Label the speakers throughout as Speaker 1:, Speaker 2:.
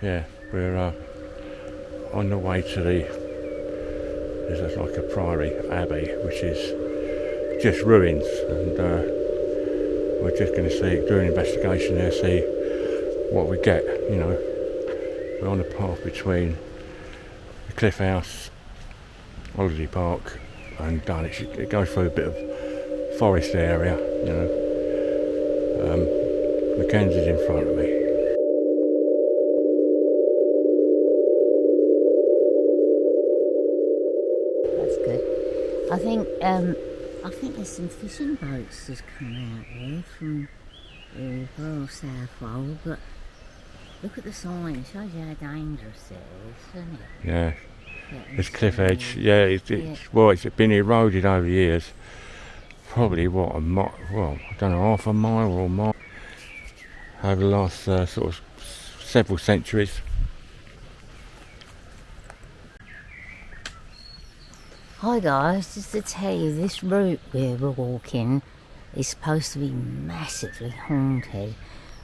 Speaker 1: Yeah, we're on the way to there's like a Priory Abbey, which is just ruins, and we're just going to do an investigation there, see what we get. You know, we're on a path between the Cliff House, Holiday Park, and Dulwich. It goes through a bit of forest area. You know, Mackenzie's in front of me.
Speaker 2: I think there's some fishing boats that's come out here from Royal Southwold, but look at the sign, it shows you how dangerous it is, doesn't it?
Speaker 1: Yeah, it's cliff edge. Yeah, it's been eroded over the years. Probably I don't know, half a mile or a mile over the last sort of several centuries.
Speaker 2: Hi guys, just to tell you, this route we're walking is supposed to be massively haunted.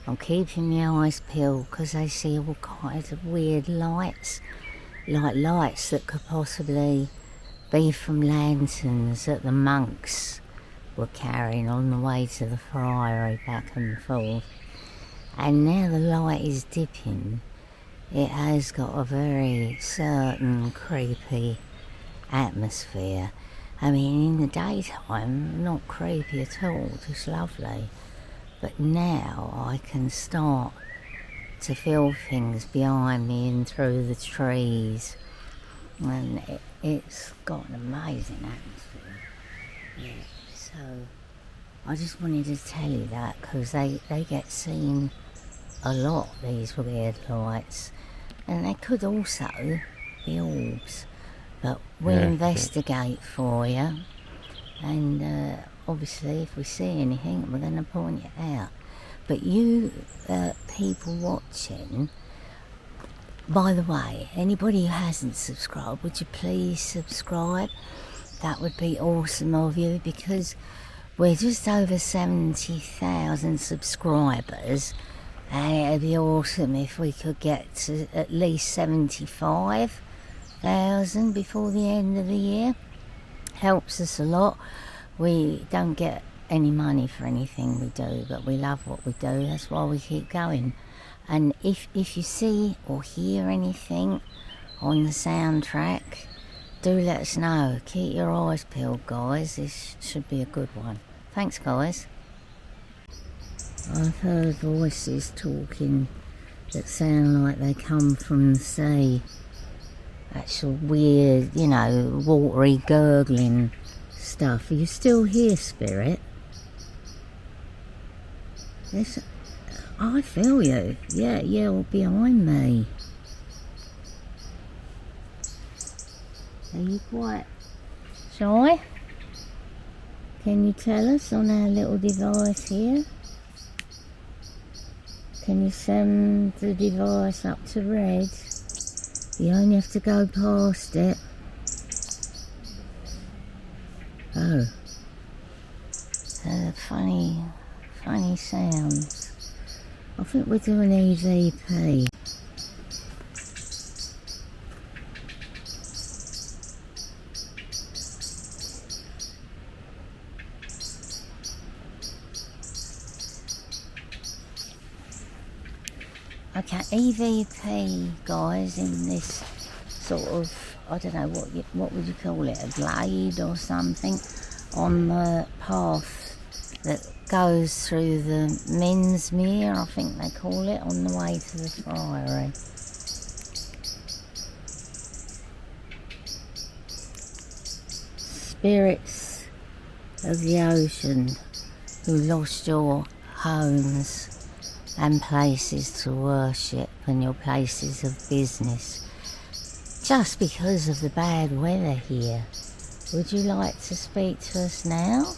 Speaker 2: I'm keeping my eyes peeled because I see all kinds of weird lights, like lights that could possibly be from lanterns that the monks were carrying on the way to the Priory back and forth. And now the light is dipping. It has got a very certain creepy atmosphere. I mean, in the daytime, not creepy at all, just lovely. But now I can start to feel things behind me and through the trees. And it's got an amazing atmosphere. Yeah, so I just wanted to tell you that because they get seen a lot, these weird lights. And they could also be orbs. But we'll investigate for you, and obviously if we see anything we're going to point it out. But you people watching, by the way, anybody who hasn't subscribed, would you please subscribe? That would be awesome of you, because we're just over 70,000 subscribers, and it'd be awesome if we could get to at least 75,000 before the end of the year. Helps us a lot. We don't get any money for anything we do, but we love what we do. That's why we keep going. And if you see or hear anything on the soundtrack, do let us know. Keep your eyes peeled, guys. This should be a good one. Thanks, guys. I've heard voices talking that sound like they come from the sea. Actual weird, watery gurgling stuff. Are you still here, Spirit? Yes, I feel you. Yeah, all behind me. Are you quite shy? Can you tell us on our little device here? Can you send the device up to red? You only have to go past it. Oh. Funny sounds. I think we're doing EVP. Okay, EVP, guys, in this sort of, I don't know, what would you call it, a glade or something, on the path that goes through the Minsmere, I think they call it, on the way to the Priory. Spirits of the ocean who lost your homes and places to worship and your places of business just because of the bad weather here. Would you like to speak to us now?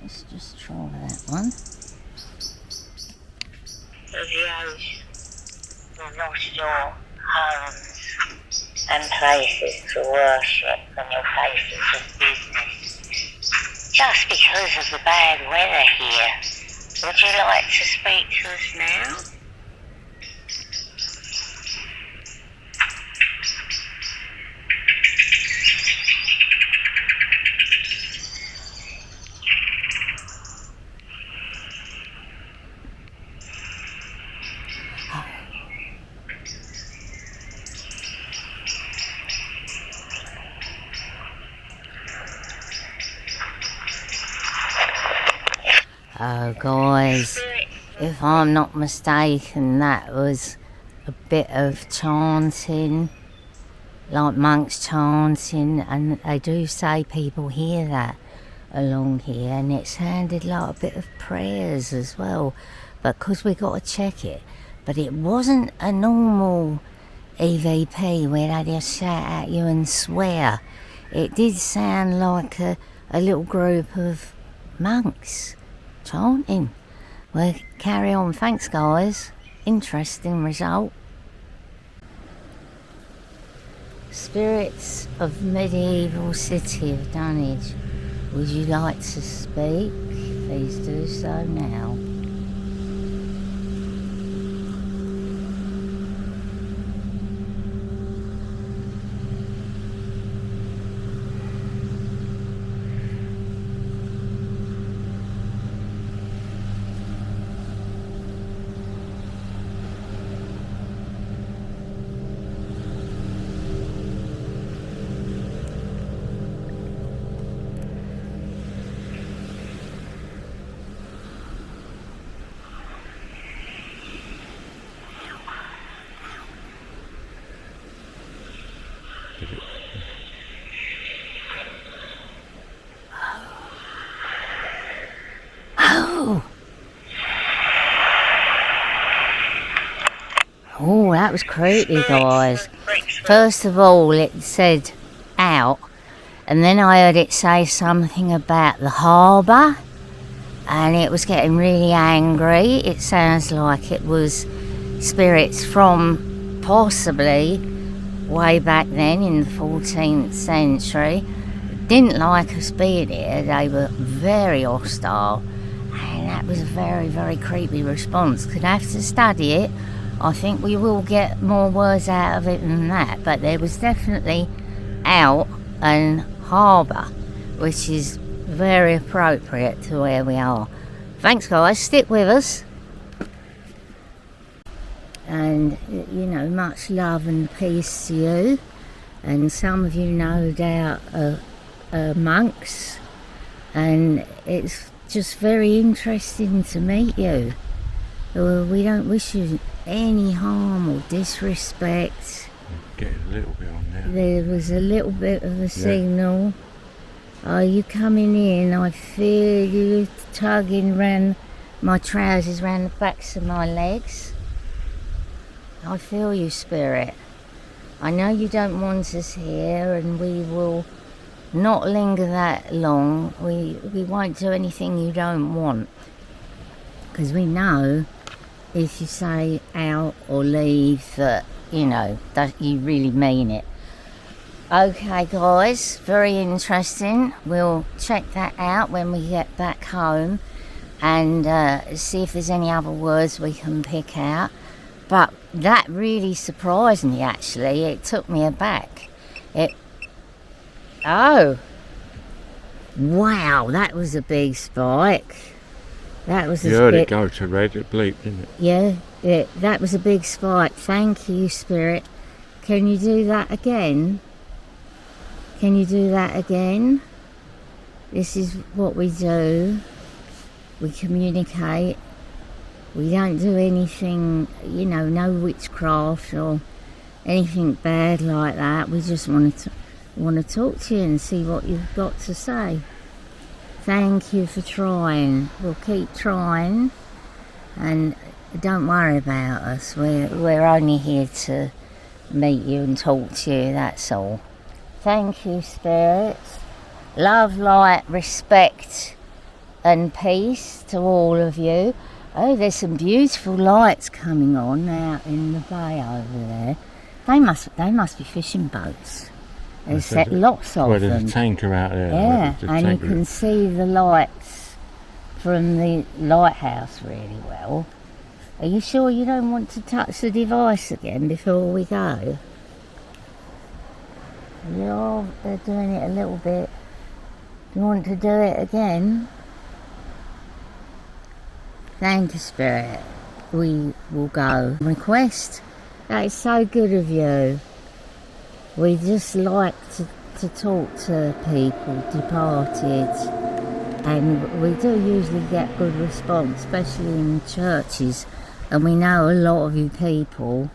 Speaker 2: Let's just try that one.
Speaker 3: If those are not your homes and places to worship and your places of business, just because of the bad weather here, would you like to speak to us now?
Speaker 2: Oh, guys, if I'm not mistaken, that was a bit of chanting, like monks chanting, and they do say people hear that along here, and it sounded like a bit of prayers as well, but because we got to check it. But it wasn't a normal EVP where they just shout at you and swear. It did sound like a little group of monks chanting. Well, carry on. Thanks, guys. Interesting result. Spirits of medieval city of Dunwich, would you like to speak? Please do so now. Oh, that was creepy, guys. First of all, it said out, and then I heard it say something about the harbour, and it was getting really angry. It sounds like it was spirits from possibly way back then in the 14th century. Didn't like us being here. They were very hostile, and that was a very, very creepy response. Could have to study it. I think we will get more words out of it than that, but there was definitely out and harbour, which is very appropriate to where we are. Thanks, guys. Stick with us. And, you know, much love and peace to you. And some of you, no doubt, are monks. And it's just very interesting to meet you. We don't wish you any harm or disrespect.
Speaker 1: Get a little bit on there.
Speaker 2: There was a little bit of a signal. Are you coming in? I feel you tugging round my trousers, round the backs of my legs. I feel you, spirit. I know you don't want us here, and we will not linger that long. We won't do anything you don't want, because we know if you say out or leave that, you know, that you really mean it. Okay, guys, very interesting. We'll check that out when we get back home and see if there's any other words we can pick out. But that really surprised me, actually. It took me aback. Oh, wow, that was a big spike. That was
Speaker 1: you heard it go to red, it bleeped, didn't it?
Speaker 2: Yeah, that was a big spike. Thank you, spirit. Can you do that again? Can you do that again? This is what we do. We communicate. We don't do anything, you know, no witchcraft or anything bad like that. We just want to talk to you and see what you've got to say. Thank you for trying. We'll keep trying, and don't worry about us. We're only here to meet you and talk to you, that's all. Thank you, spirits. Love, light, respect and peace to all of you. Oh, there's some beautiful lights coming on out in the bay over there. They must be fishing boats. There's lots of them.
Speaker 1: There's a tanker out there.
Speaker 2: Yeah, and you can see the lights from the lighthouse really well. Are you sure you don't want to touch the device again before we go? Yeah, they're doing it a little bit. Do you want to do it again? Thank you, Spirit. We will go. Request? That is so good of you. We just like to talk to people departed, and we do usually get good response, especially in churches, and we know a lot of you people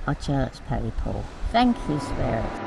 Speaker 2: are church people. Thank you, Spirit.